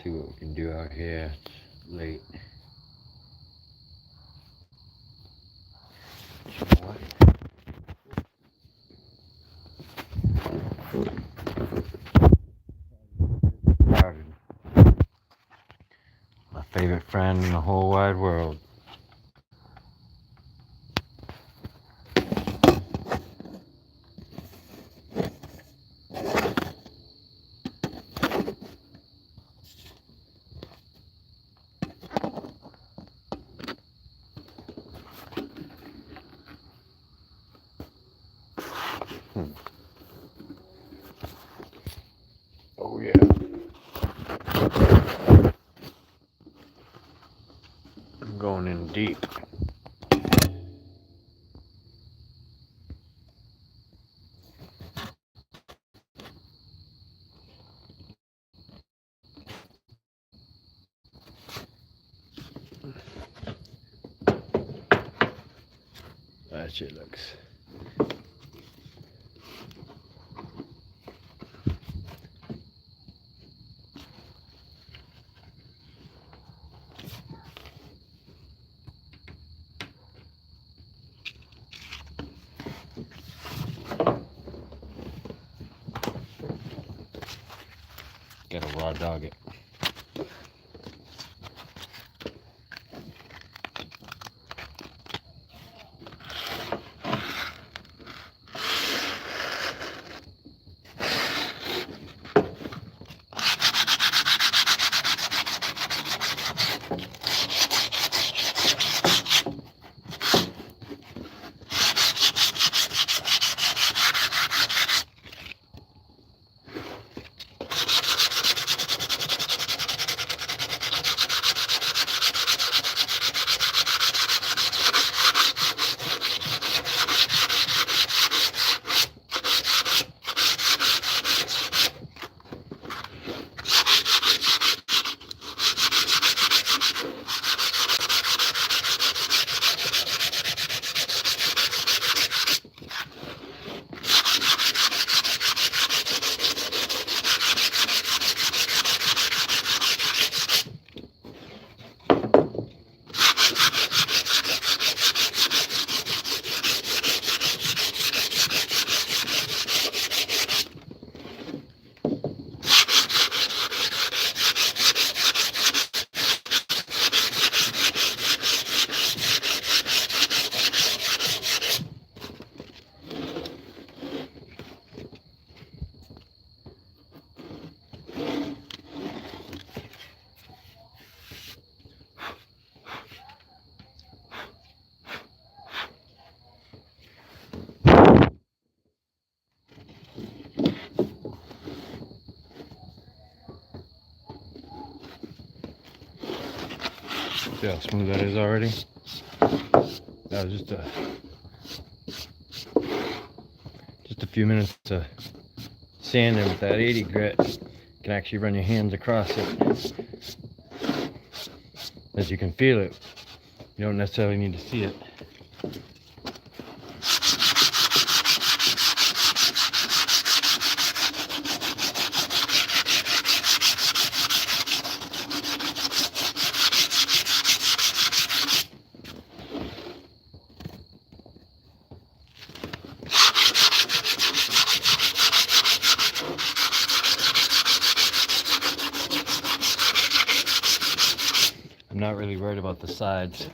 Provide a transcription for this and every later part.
see what we can do out here. It's late. What? My favorite friend in the whole wide world. Oh yeah. I'm going in deep. That shit looks. Gotta raw dog it. See how smooth that is already? That was just a few minutes of sanding with that 80 grit. You can actually run your hands across it. As you can feel it, you don't necessarily need to see it. I'm not really worried about the sides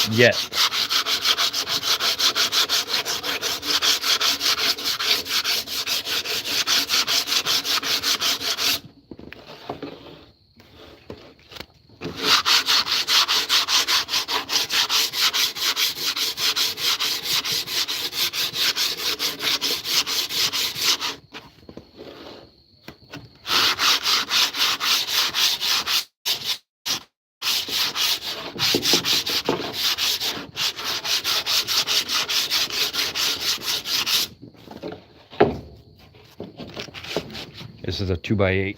yet. This is a 2x8.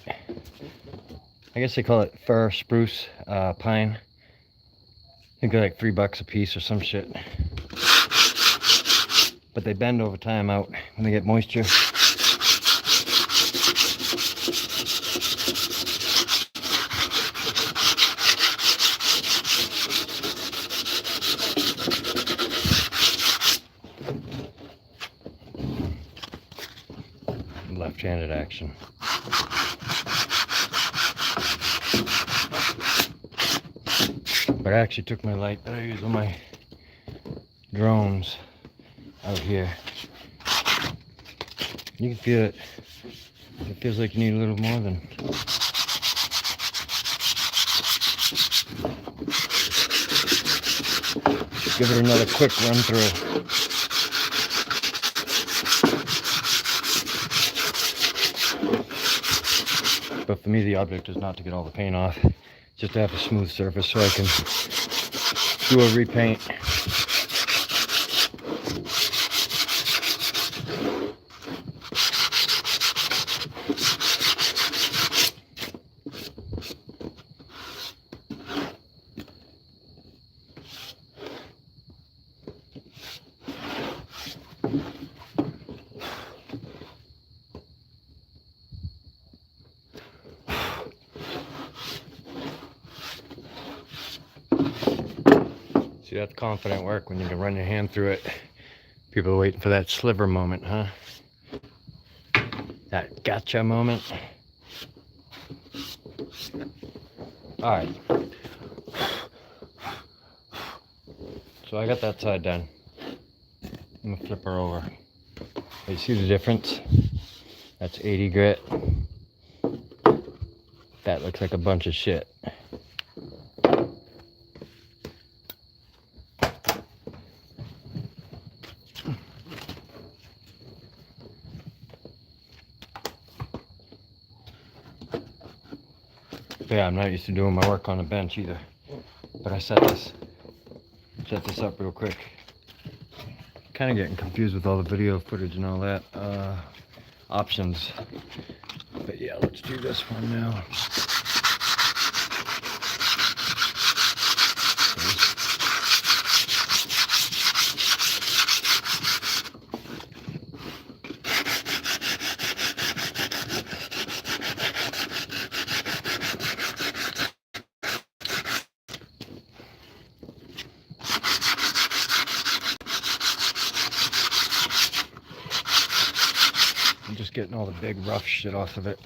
I guess they call it fir, spruce, pine. I think they're like $3 a piece or some shit. But they bend over time out when they get moisture. left-handed action. But I actually took my light that I use on my drones out here. You can feel it. It feels like you need a little more than. Give it another quick run through. But for me, the object is not to get all the paint off, just to have a smooth surface so I can do a repaint. See, that's confident work when you can run your hand through it. People are waiting for that sliver moment, huh? That gotcha moment. All right. So I got that side done. I'm gonna flip her over. You see the difference? That's 80 grit. That looks like a bunch of shit. Yeah, I'm not used to doing my work on a bench either. But I set this up real quick. Kind of getting confused with all the video footage and all that. Options. But yeah, let's do this one now. I'm just getting all the big rough shit off of it.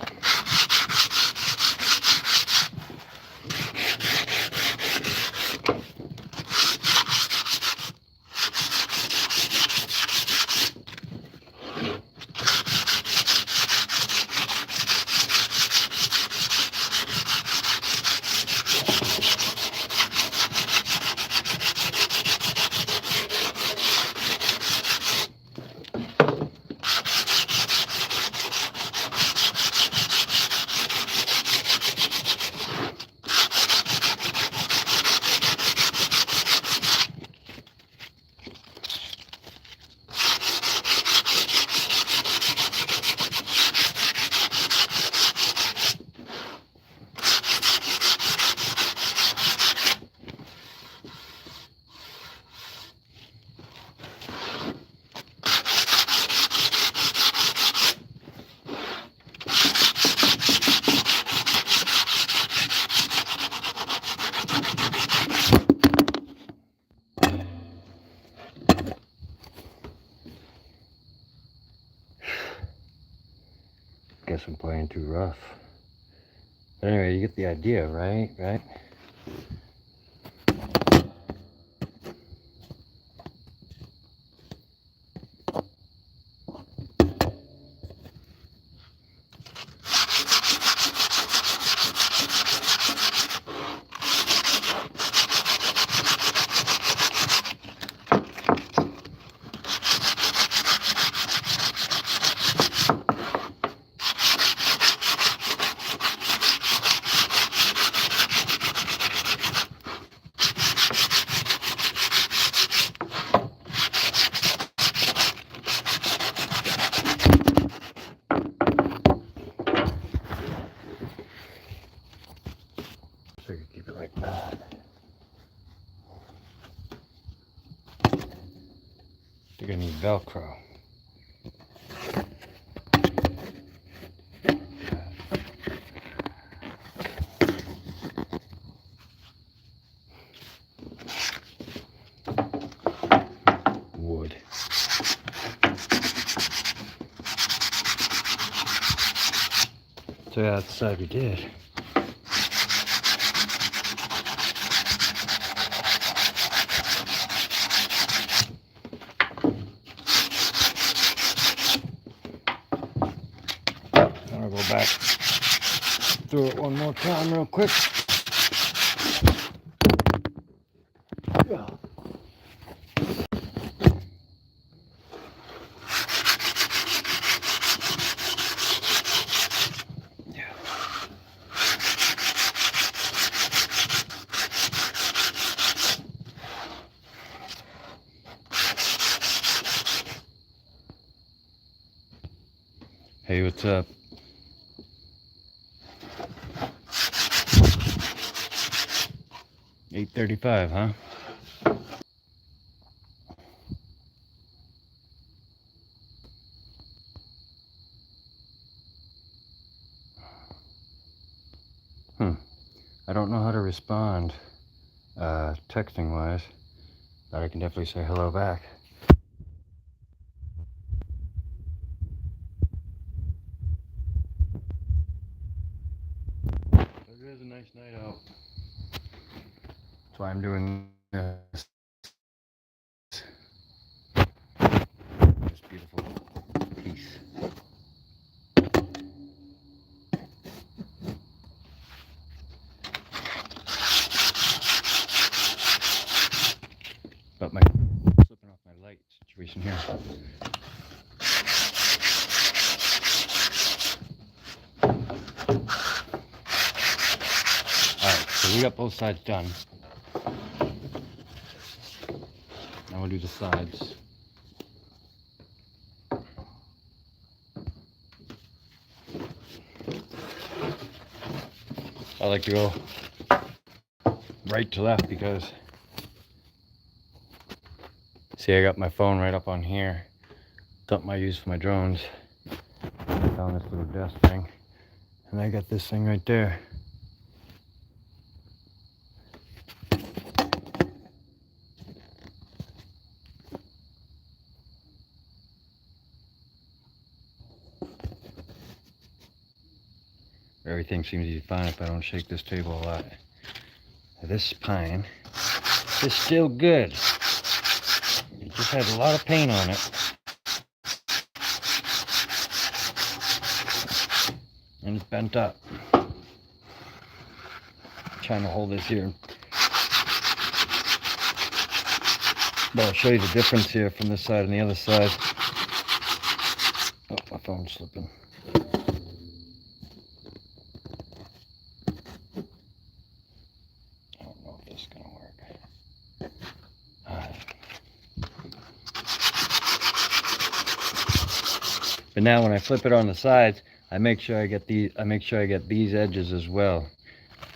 Guess I'm playing too rough. But anyway, you get the idea, right? Right? So you keep it like that. You're gonna need Velcro. Wood. So yeah, that's the side we did. I'll go back through it one more time real quick. Hey, what's up? $8:35, huh? I don't know how to respond texting wise, but I can definitely say hello back. It is a nice night out. That's why I'm doing this. This beautiful piece. But my slipping off my light situation here. Alright, so we got both sides done. Now we'll do the sides. I like to go right to left because, see, I got my phone right up on here. Something I use for my drones. I found this little desk thing. And I got this thing right there. Everything seems to be fine if I don't shake this table a lot. This pine is still good. It just has a lot of paint on it. And it's bent up. I'm trying to hold this here. But I'll show you the difference here from this side and the other side. Oh, my phone's slipping. I don't know if this is gonna work. But now when I flip it on the sides, I make sure I get these edges as well.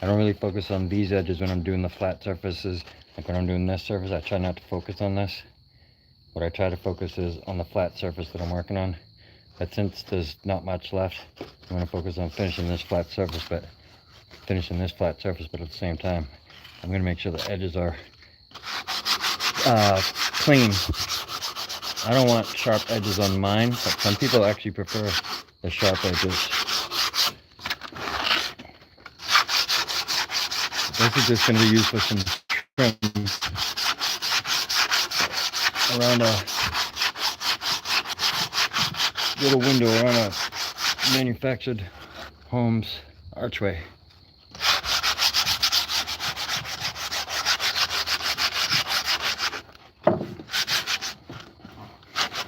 I don't really focus on these edges when I'm doing the flat surfaces. Like when I'm doing this surface, I try not to focus on this. What I try to focus is on the flat surface that I'm working on. But since there's not much left, I'm going to focus on finishing this flat surface, but at the same time, I'm going to make sure the edges are clean. I don't want sharp edges on mine, but some people actually prefer the sharp edges. This is just going to be used for some trim around a little window around a manufactured home's archway.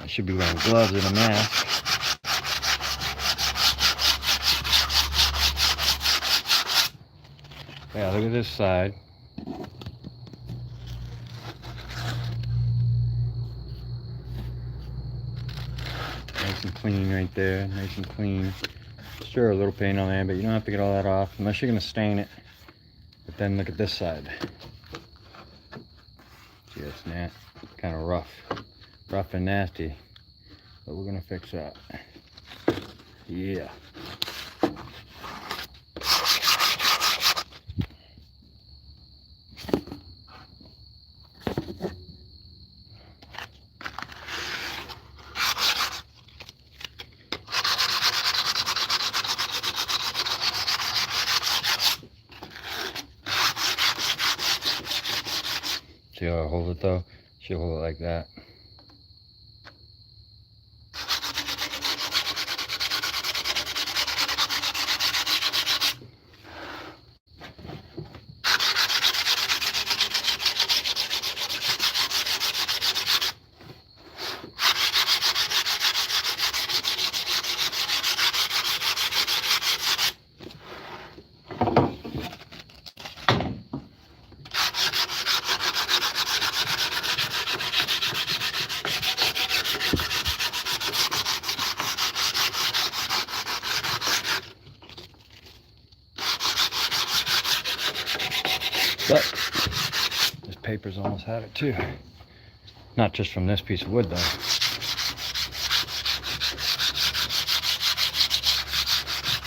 I should be wearing gloves and a mask. Yeah, look at this side. Nice and clean right there, nice and clean. Sure, a little paint on there, but you don't have to get all that off unless you're gonna stain it. But then look at this side. See, that's kind of rough and nasty. But we're gonna fix that. Yeah. See how I hold it though? She'll hold it like that. But this paper's almost had it too. Not just from this piece of wood though.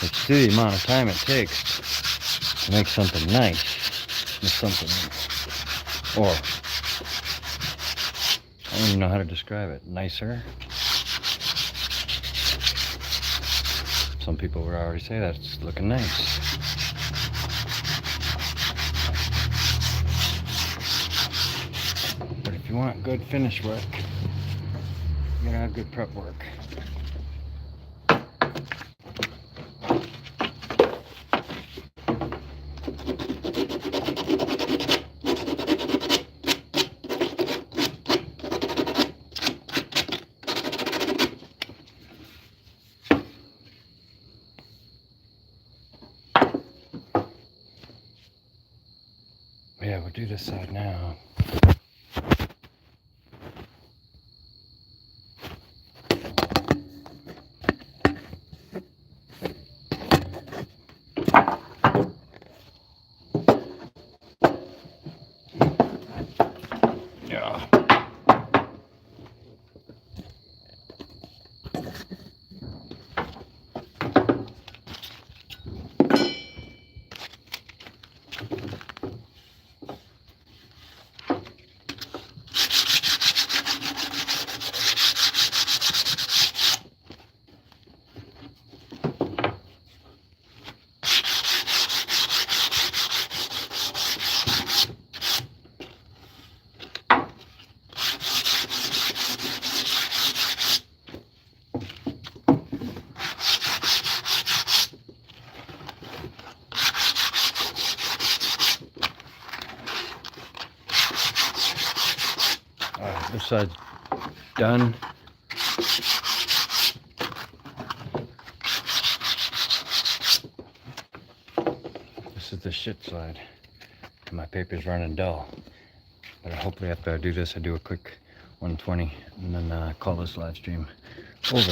It's the amount of time it takes to make something nice with something, or I don't even know how to describe it. Nicer. Some people would already say that it's looking nice. But if you want good finish work, you gotta have good prep work. Yeah, we'll do this side now. Yeah. This side's done. This is the shit side. My paper's running dull. But hopefully after I do this, I do a quick 120 and then call this live stream over.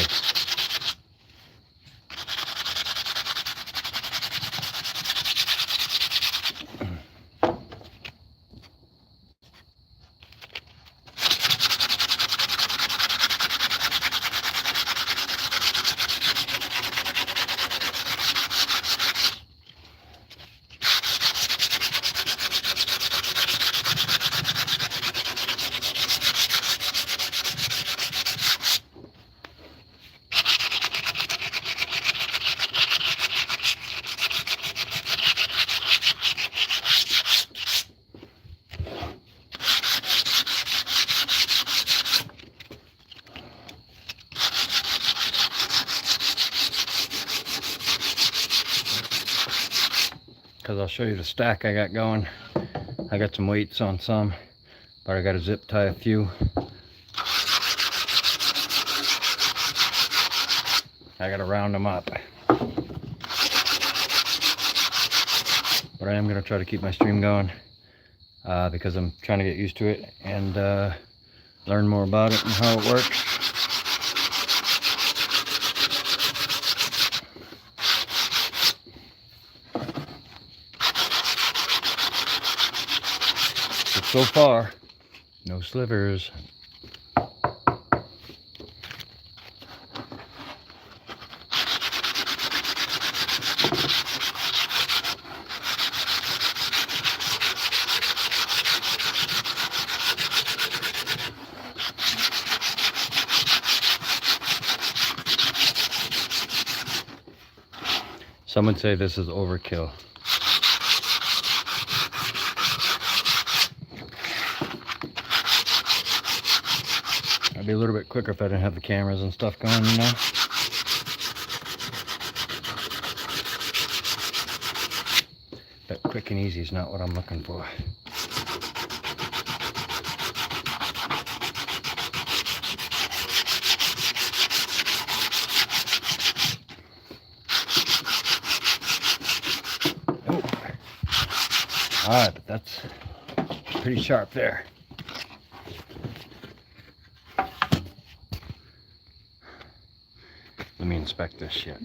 Because I'll show you the stack I got going. I got some weights on some, but I got to zip tie a few. I got to round them up. But I am going to try to keep my stream going because I'm trying to get used to it and learn more about it and how it works. So far, no slivers. Some would say this is overkill. It'd be a little bit quicker if I didn't have the cameras and stuff going, you know? But quick and easy is not what I'm looking for. Oh. Alright, but that's pretty sharp there. Let me inspect this shit.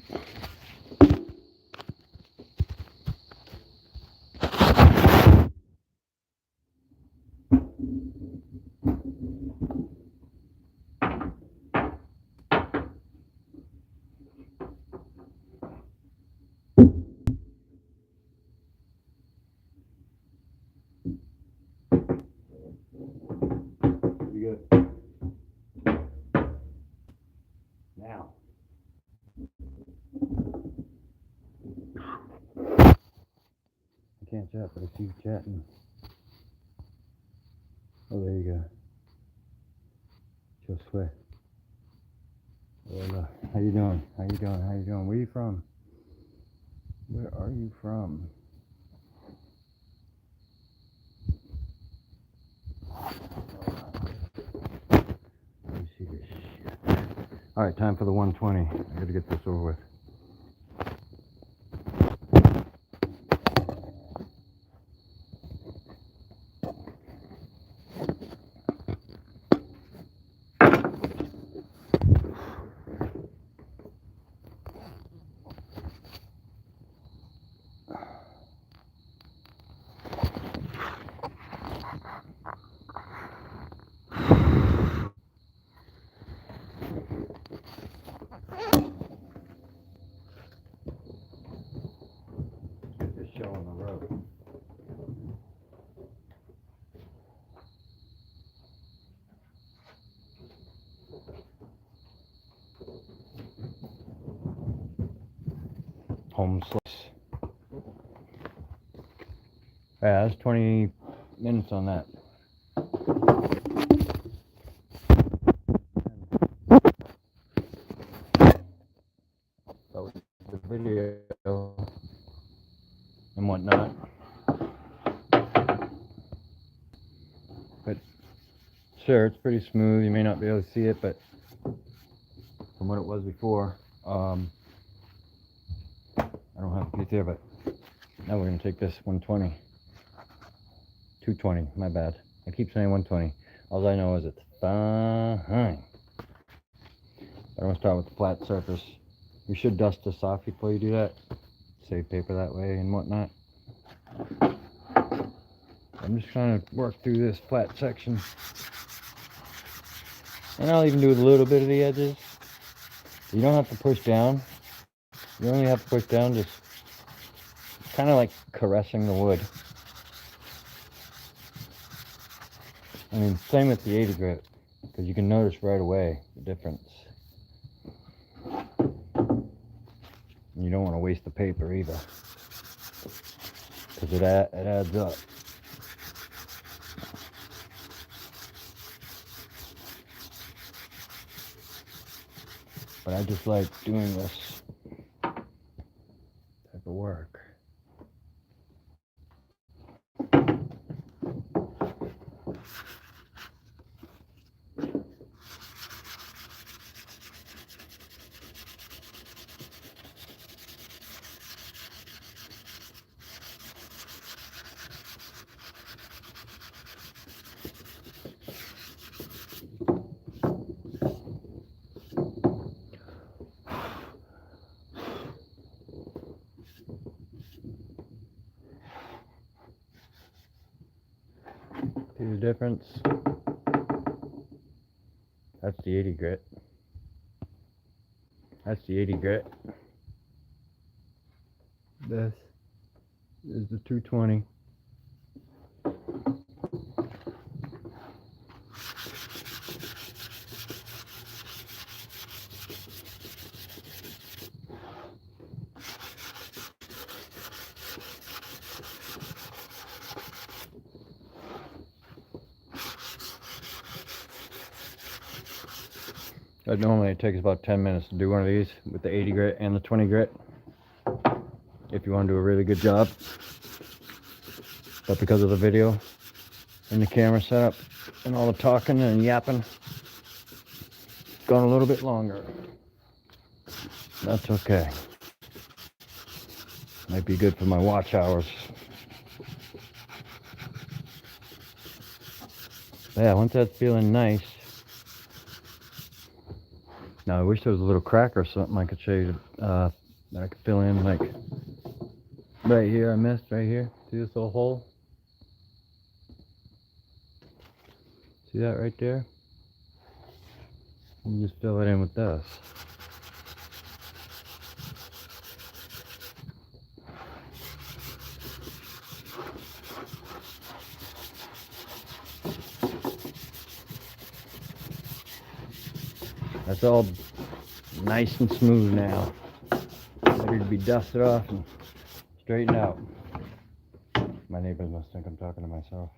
You good? Now. I can't chat, but I see you chatting. Oh, there you go. Josue. Hola. How you doing? How you doing? How you doing? Where you from? Where are you from? Let me see this shit. Alright, time for the 120. I gotta get this over with. Get this show on the road. Home slice. Yeah, that's 20 minutes on that. That was the video and whatnot. But sure, it's pretty smooth. You may not be able to see it, but from what it was before, I don't have a piece there, but now we're going to take this 120. 220, my bad. I keep saying 120. All I know is it's fine. I'm going to start with the flat surface. You should dust this off before you do that. Save paper that way and whatnot. I'm just trying to work through this flat section. And I'll even do a little bit of the edges. You don't have to push down. You only have to push down, just kind of like caressing the wood. I mean, same with the 80 grit, because you can notice right away the difference. And you don't want to waste the paper either, because it adds up. But I just like doing this type of work. See the difference? That's the 80 grit. That's the 80 grit. This is the 220. Normally it takes about 10 minutes to do one of these with the 80 grit and the 20 grit if you want to do a really good job. But because of the video and the camera setup and all the talking and yapping, it's gone a little bit longer. That's okay. Might be good for my watch hours. But yeah, once that's feeling nice. Now I wish there was a little crack or something I could show you that I could fill in, like right here. I missed right here. See this little hole? See that right there? You just fill it in with this. That's all nice and smooth now. Ready to be dusted off and straightened out. My neighbors must think I'm talking to myself.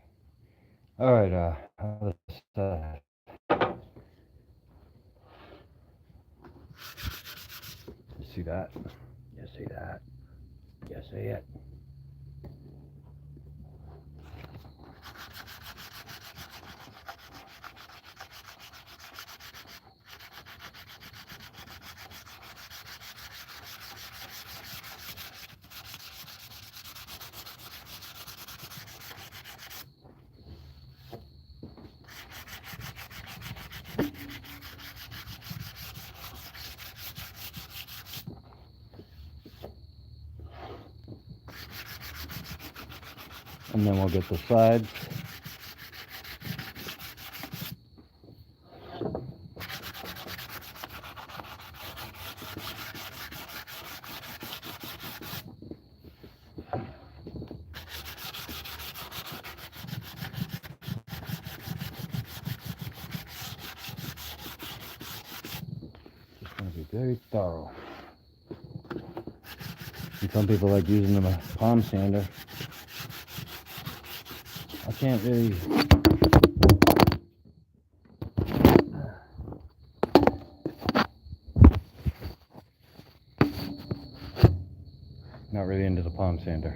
Alright, other side. You see that? You see that? You see it? And then we'll get the sides. Just going to be very thorough. And some people like using the palm sander. I can't really. Not really into the palm sander.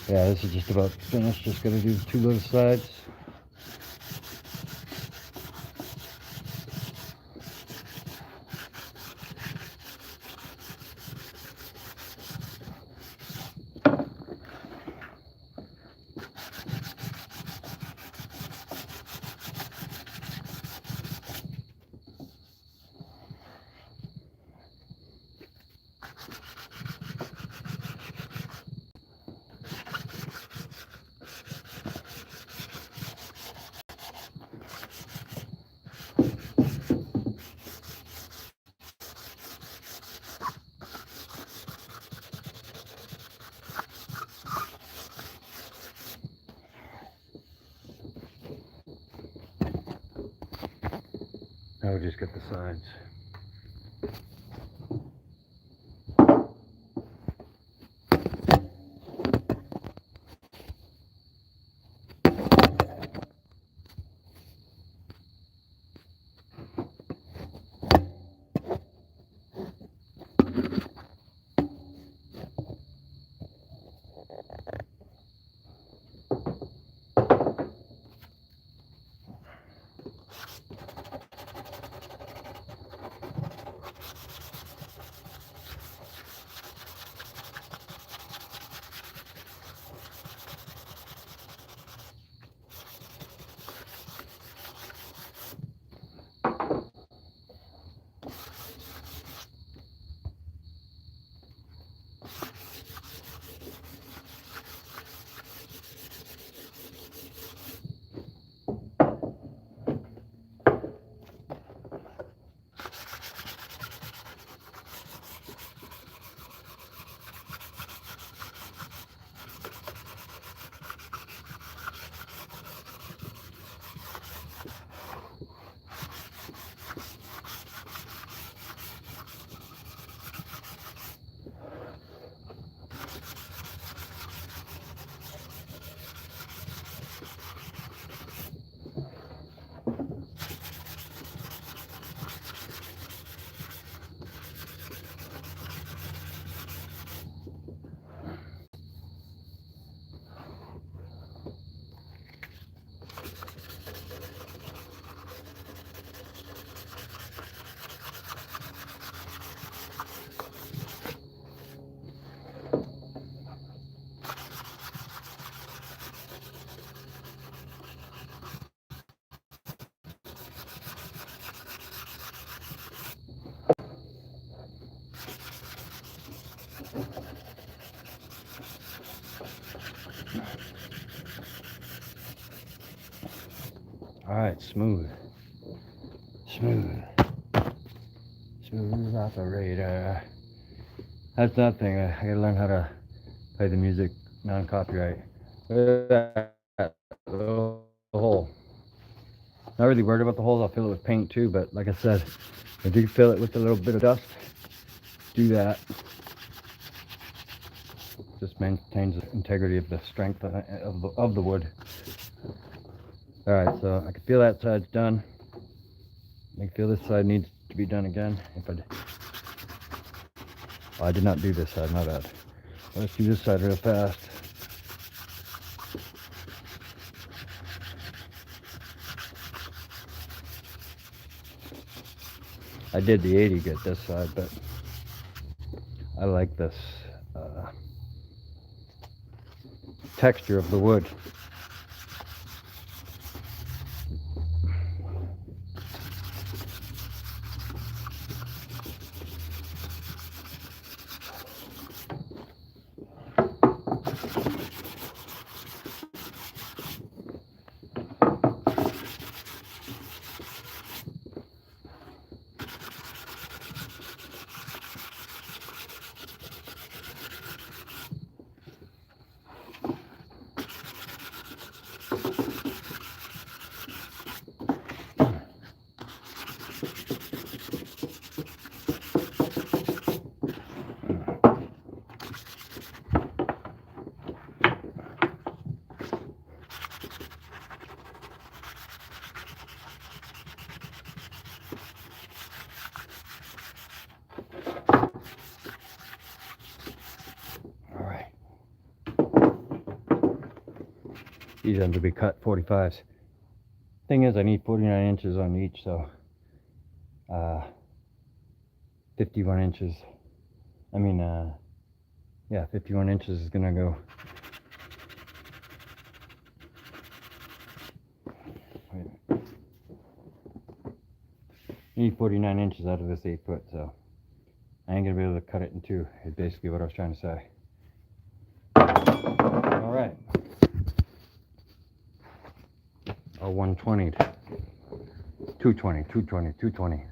Yeah, this is just about finished. Just gotta do the two little sides. Now we'll just get the sides. Alright, smooth. Smooth. Smooth operator. That's that thing. I gotta learn how to play the music non-copyright. Look at that little hole. Not really worried about the holes. I'll fill it with paint too, but like I said, if you fill it with a little bit of dust, do that. Just maintains the integrity of the strength of the wood. Alright, so I can feel that side's done. I can feel this side needs to be done again. I did not do this side, my bad. Let's do this side real fast. I did the 80 good this side, but I like this texture of the wood. These ends will be cut 45s. Thing is, I need 49 inches on each, so 51 inches. I mean, yeah, 51 inches is gonna go. I need 49 inches out of this 8 foot, so I ain't gonna be able to cut it in two. Is basically what I was trying to say. All right. 120, 220, 220, 220.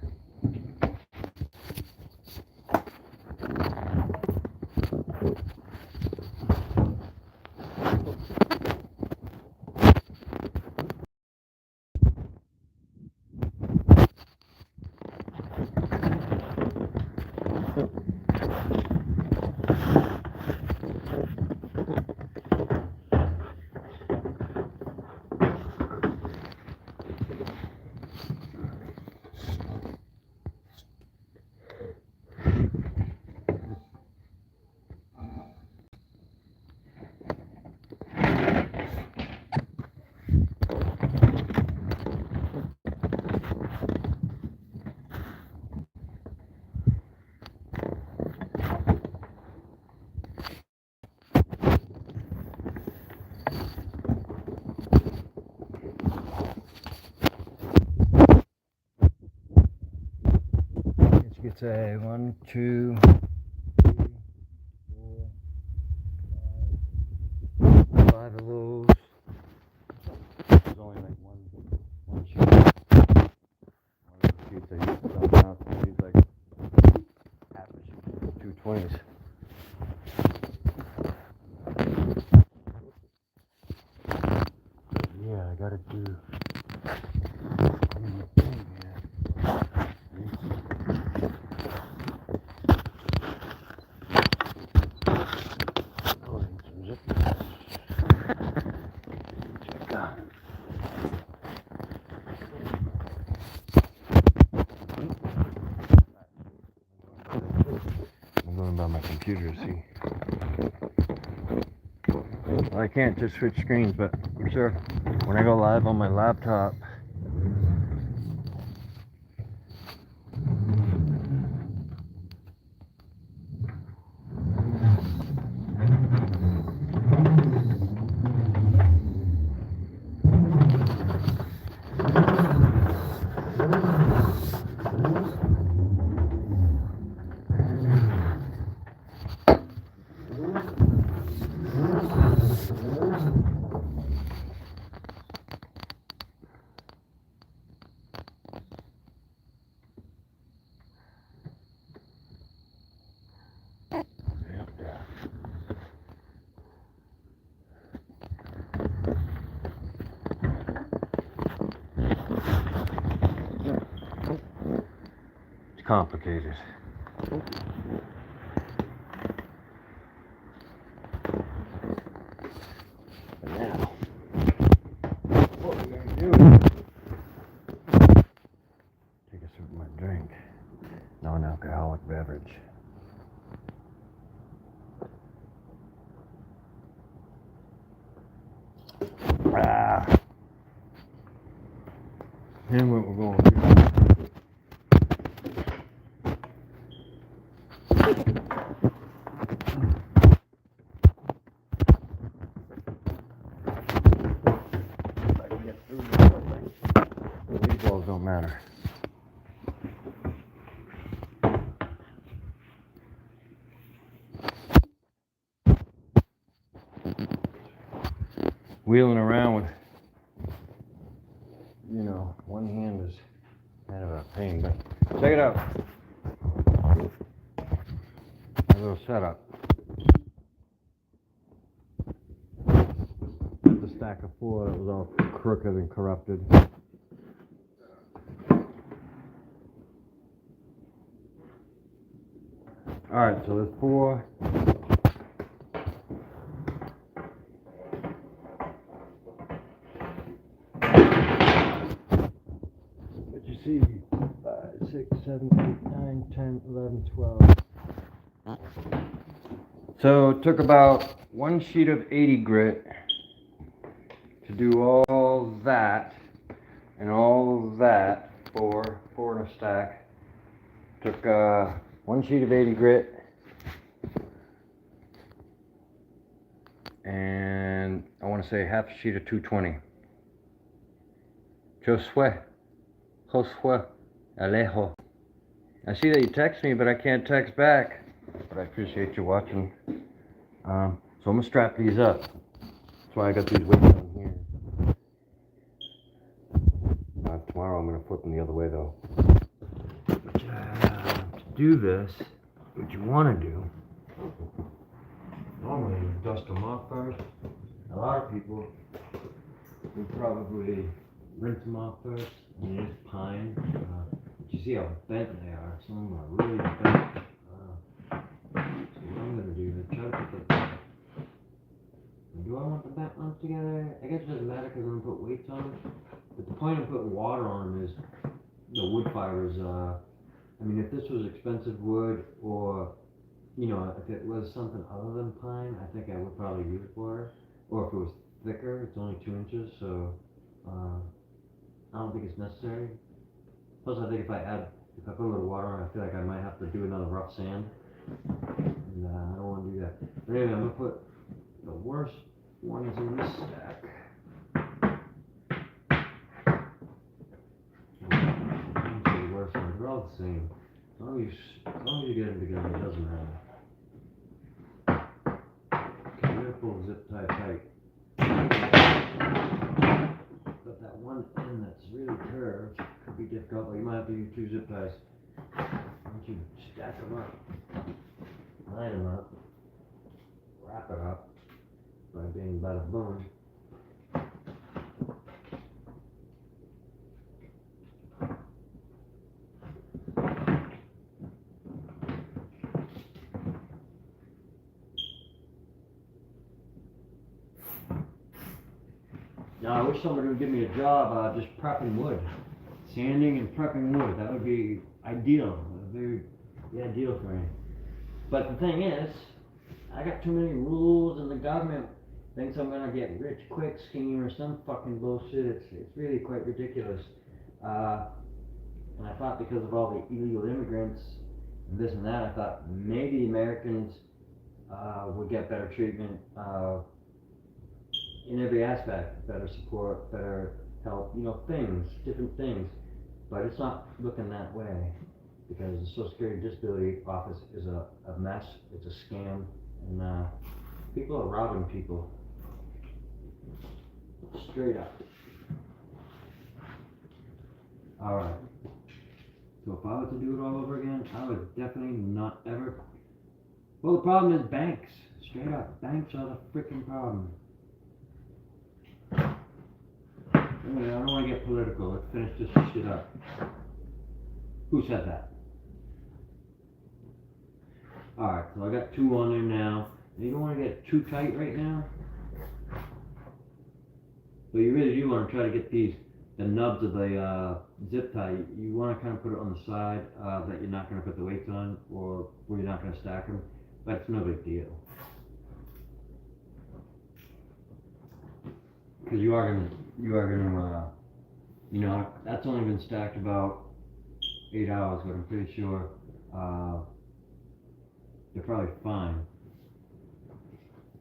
You could say 1, 2, 3, 4, 5 of those. There's only like one sheet. One of the sheets I used for something else. I use like half a sheet, 2 20s. Yeah, I gotta do. I'm going by my computer, see. Well, I can't just switch screens, but I'm sure when I go live on my laptop, complicated. But now, what we're going to do is take a sip of my drink. Non-alcoholic beverage. And what we're going to do. If I can get through this whole thing. The lead balls don't matter. Wheeling around with, you know, one hand is kind of a pain, but check it out. A little setup. The stack of 4 that was all crooked and corrupted. Alright, so there's 4. What you see? 5, 6, 7, 8, 9, 10, 11, 12. So it took about 1 sheet of 80 grit to do all that and all that for 4 in a stack. Took 1 sheet of 80 grit and I want to say half a sheet of 220. Josue Alejo. I see that you text me, but I can't text back. But I appreciate you watching. So I'm gonna strap these up. That's why I got these weights on here. Tomorrow I'm gonna flip them the other way though. To do this, what you want to do, normally you dust them off first. A lot of people would probably rinse them off first. And use pine. But you see how bent they are. Some of them are really bent. So what I'm gonna do is try to put the. Do I want the bent ones together? I guess it doesn't matter because I'm gonna put weights on them. But the point of putting water on them is the wood fibers. I mean, if this was expensive wood, or you know, if it was something other than pine, I think I would probably use water. Or if it was thicker, it's only 2 inches, so I don't think it's necessary. Plus, I think if I put a little water on, I feel like I might have to do another rough sand, and I don't want to do that. But anyway, I'm gonna put the worst ones in this stack. The worst ones, they're all the same. As long as you get them together, it doesn't matter. Okay, I'm gonna pull zip tie tight. But that one end that's really curved could be difficult, but you might have to use 2 zip ties. Once you stack them up, line them up, wrap it up by being bada boom. Now I wish somebody would give me a job just prepping wood. Sanding and prepping wood. That would be ideal. Very ideal for me. But the thing is, I got too many rules, and the government thinks I'm gonna get rich quick scheme or some fucking bullshit. It's really quite ridiculous. And I thought because of all the illegal immigrants and this and that, I thought maybe Americans would get better treatment in every aspect, better support, better help, you know, different things. But it's not looking that way, because the Social Security Disability Office is a mess, it's a scam, and people are robbing people. Straight up. Alright. So if I were to do it all over again, I would definitely not ever. Well, the problem is banks. Straight up. Banks are the freaking problem. Anyway, I don't want to get political. Let's finish this shit up. Who said that? Alright, so I got 2 on there now. You don't want to get too tight right now. So you really do want to try to get the nubs of the zip tie. You want to kind of put it on the side that you're not going to put the weights on, or where you're not going to stack them. But it's no big deal. Because you are gonna, you know, that's only been stacked about 8 hours, but I'm pretty sure they're probably fine.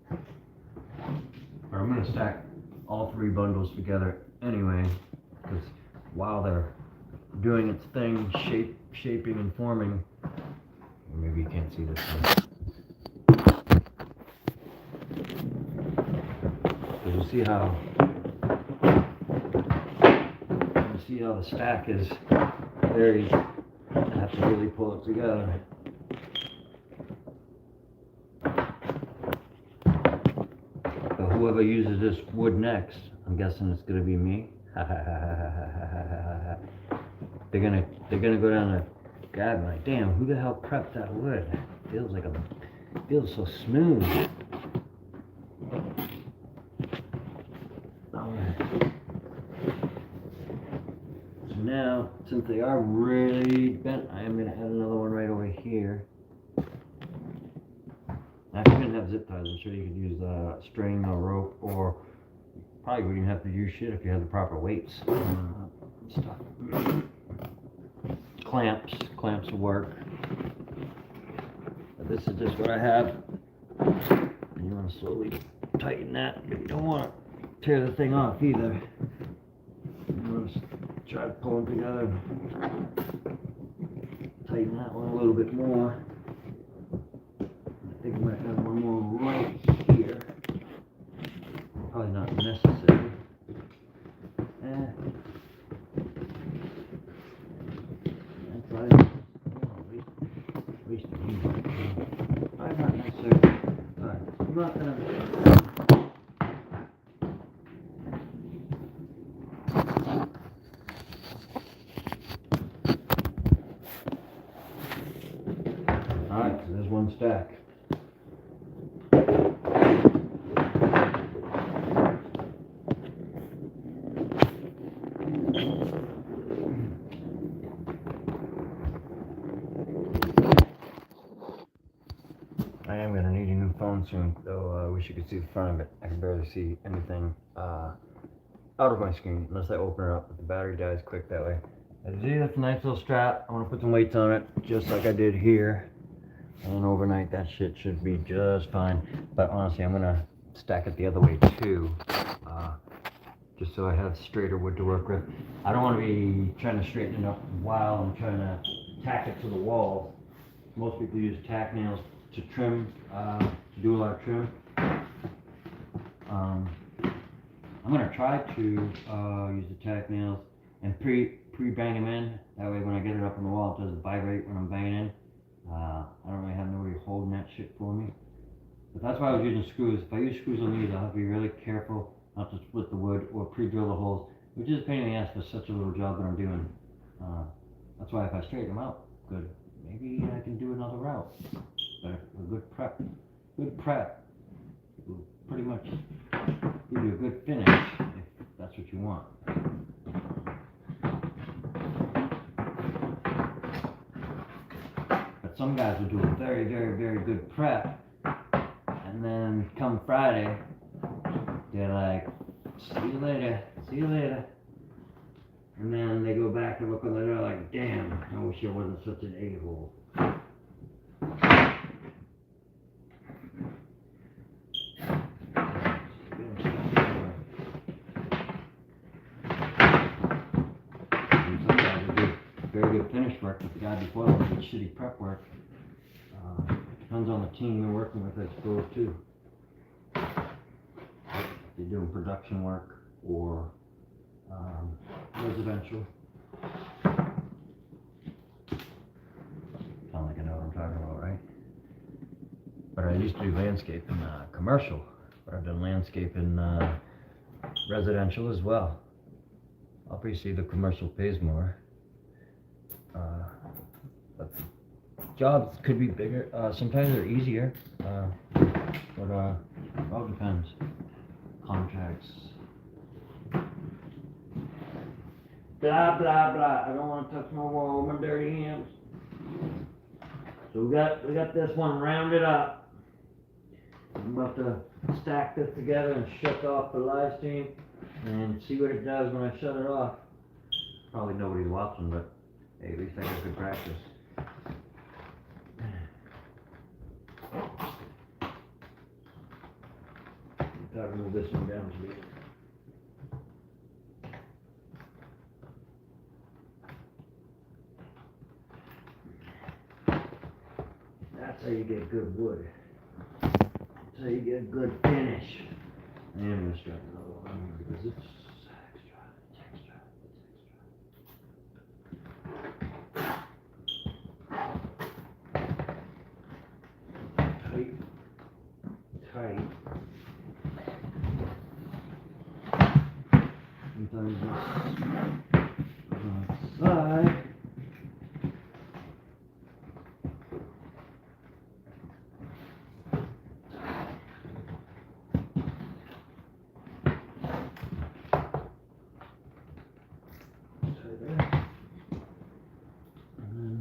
But I'm gonna stack all 3 bundles together anyway, because while they're doing its thing, shaping and forming, maybe you can't see this one. So you see how the stack is very, I have to really pull it together. So whoever uses this wood next, I'm guessing it's gonna be me. They're gonna go down the God, like, damn, who the hell prepped that wood? Feels so smooth. So now, since they are really bent, I am gonna add another one right over here. Now, if you didn't have zip ties, I'm sure you could use string or rope, or probably wouldn't even have to use shit if you had the proper weights. Stuff. Clamps will work. But this is just what I have. And you want to slowly tighten that, but you don't want to tear the thing off either. You want to try to pull them together. Tighten that one a little bit more. I think I might have one more right here. Probably not necessary. Probably not necessary. Alright, I'm not gonna. Alright, so there's one stack. I am going to need a new phone soon, though I wish you could see the front of it. I can barely see anything out of my screen unless I open it up, but the battery dies quick that way. As you see, that's a nice little strap. I want to put some weights on it, just like I did here. And overnight, that shit should be just fine. But honestly, I'm going to stack it the other way too, just so I have straighter wood to work with. I don't want to be trying to straighten it up while I'm trying to tack it to the wall. Most people use tack nails to trim, to do a lot of trim. I'm gonna try to use the tack nails and pre-bang them in. That way when I get it up on the wall, it doesn't vibrate when I'm banging in. I don't really have nobody holding that shit for me. But that's why I was using screws. If I use screws on these, I'll have to be really careful not to split the wood or pre-drill the holes, which is a pain in the ass for such a little job that I'm doing. That's why if I straighten them out, good, maybe I can do another route. But a good prep will pretty much give you a good finish if that's what you want. But some guys will do a very, very, very good prep, and then come Friday, they're like, see you later. And then they go back and look on the door like, damn, I wish I wasn't such an a-hole. Very good finish work, but the guy before them did shitty prep work. Depends on the team you're working with, I suppose, too. If you're doing production work or residential. Sound like I know what I'm talking about, right? But I used to do landscape and commercial, but I've done landscape and residential as well. Obviously, the commercial pays more. But jobs could be bigger. Sometimes they're easier. But it all depends. Contracts. Blah blah blah. I don't want to touch no more with my dirty hands. So we got this one rounded up. I'm about to stack this together and shut off the live stream and see what it does when I shut it off. Probably nobody's watching, but hey, at least I got good practice. Gotta move this one down to me. That's how you get good wood. That's how you get a good finish. I am gonna strap another one on here because it's tight. Sometimes it's on the side.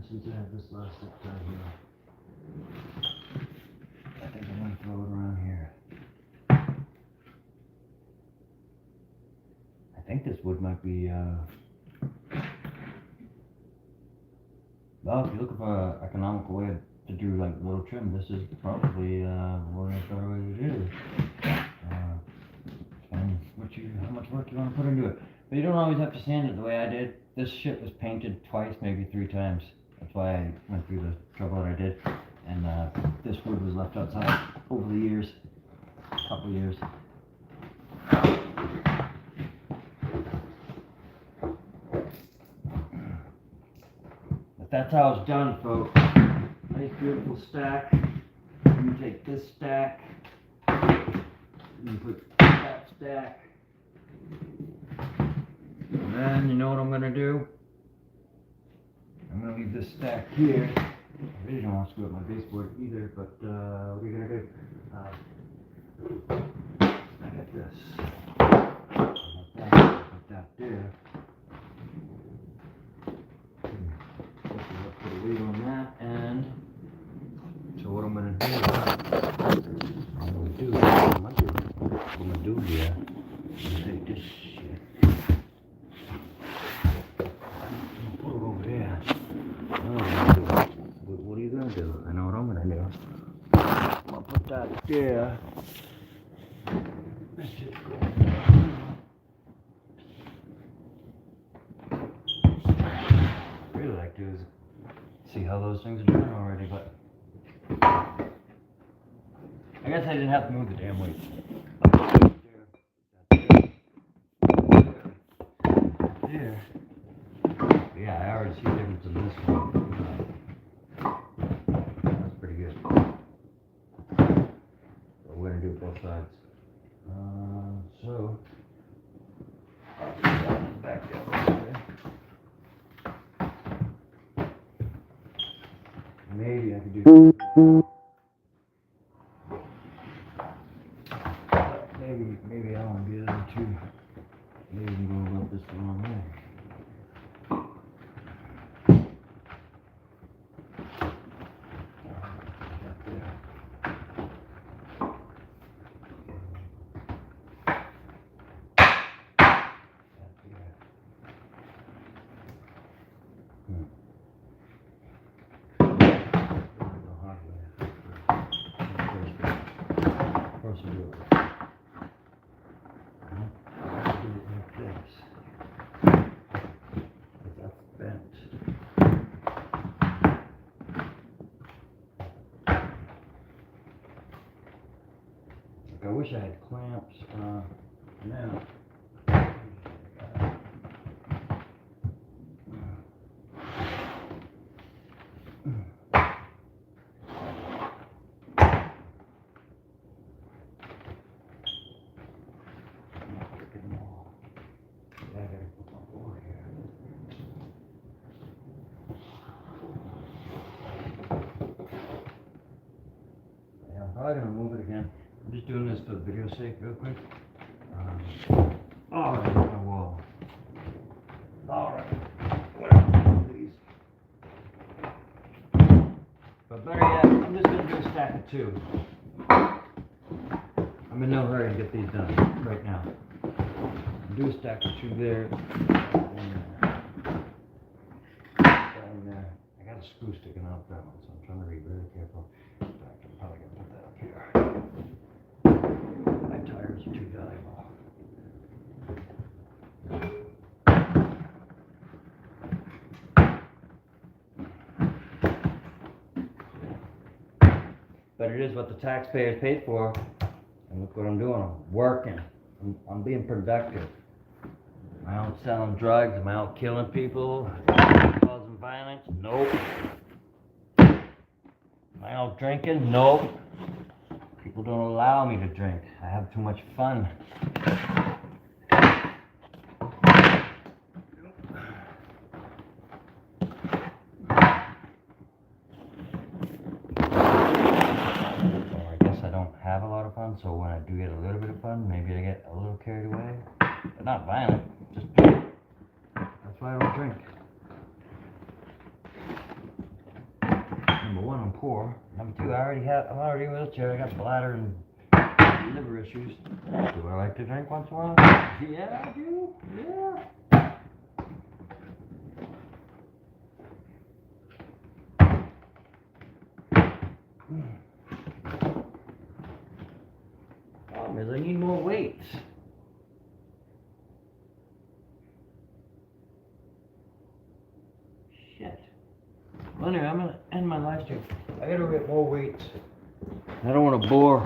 Since I have this last step down here, I think I'm going to throw it around here. I think this wood might be, well, if you're looking for an economical way to do like little trim, this is probably one of the better ways to do. And how much work you want to put into it. But you don't always have to sand it the way I did. This shit was painted twice, maybe 3 times. That's why I went through the trouble that I did. And this wood was left outside over the years, a couple years. But that's how it's done, folks. Nice beautiful stack. You take this stack, you put that stack, and then you know what I'm gonna do? I'm gonna leave this stack here. I really don't want to screw up my baseboard either, but what are you gonna do? I got this. Put that there. Put a wheel on that, and so what I'm gonna do here is take this shit. Put it over there. What are you gonna do? I know what I'm gonna do. I'm gonna put that there. Let's just go. What I really like to do is see how those things are doing already, but I guess I didn't have to move the damn weight. There. Yeah, I already see the difference in this one. That's pretty good. But we're gonna do both sides. So back down there. Maybe I could do. Maybe I want to be able to. Maybe we can go about this the wrong way. I wish I had clamps now. probably gonna move it again. I'm just doing this for the video's sake, real quick. Oh, I hit my wall. Alright. Whatever, please. But better yet, I'm just gonna do a stack of 2. I'm in no hurry to get these done right now. Do a stack of 2 there. Down there. I got a screw sticking out that one, so I'm trying to be very careful. In fact, I'm probably gonna put that up here. My tires are too valuable. But it is what the taxpayers paid for. And look what I'm doing. I'm working. I'm being productive. Am I out selling drugs? Am I out killing people? Causing violence? Nope. Am I out drinking? Nope. People don't allow me to drink. I have too much fun. Have a lot of fun, so when I do get a little bit of fun, maybe I get a little carried away, but not violent, just that's why I don't drink. Number 1, I'm poor. Number 2, I'm already in a wheelchair. I got bladder and liver issues. Do I like to drink once in a while? Yeah, I do. Yeah. Problem is, I need more weights. Shit. Well, anyway, I'm gonna end my live stream. I gotta get more weights. I don't want to bore